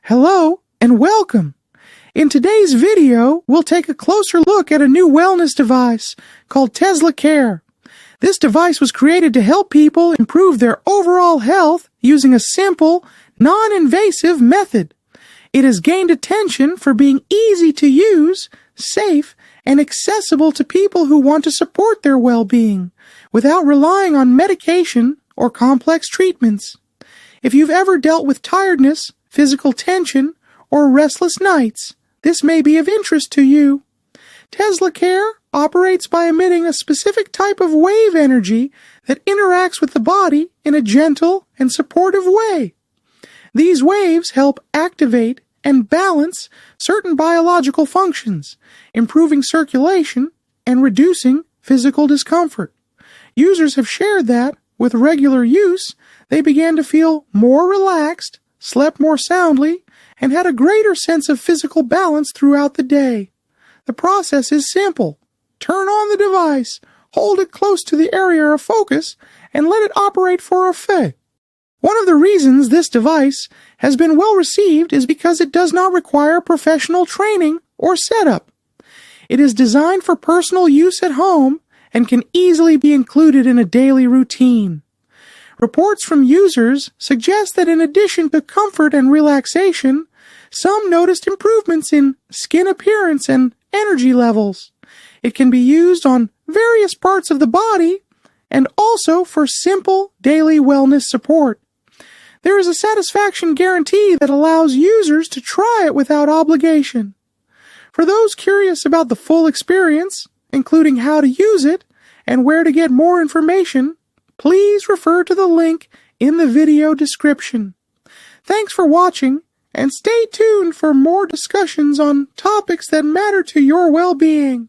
Hello and welcome. In today's video, we'll take a closer look at a new wellness device called TeslaCare. This device was created to help people improve their overall health using a simple, non-invasive method. It has gained attention for being easy to use, safe, and accessible to people who want to support their well-being without relying on medication or complex treatments. If you've ever dealt with tiredness, physical tension, or restless nights, this may be of interest to you. TeslaCare operates by emitting a specific type of wave energy that interacts with the body in a gentle and supportive way. These waves help activate and balance certain biological functions, improving circulation and reducing physical discomfort. Users have shared that, with regular use, they began to feel more relaxed, slept more soundly, and had a greater sense of physical balance throughout the day. The process is simple. Turn on the device, hold it close to the area of focus, and let it operate for a few. One of the reasons this device has been well received is because it does not require professional training or setup. It is designed for personal use at home and can easily be included in a daily routine. Reports from users suggest that in addition to comfort and relaxation, some noticed improvements in skin appearance and energy levels. It can be used on various parts of the body and also for simple daily wellness support. There is a satisfaction guarantee that allows users to try it without obligation. For those curious about the full experience, including how to use it and where to get more information, please refer to the link in the video description. Thanks for watching, and stay tuned for more discussions on topics that matter to your well-being.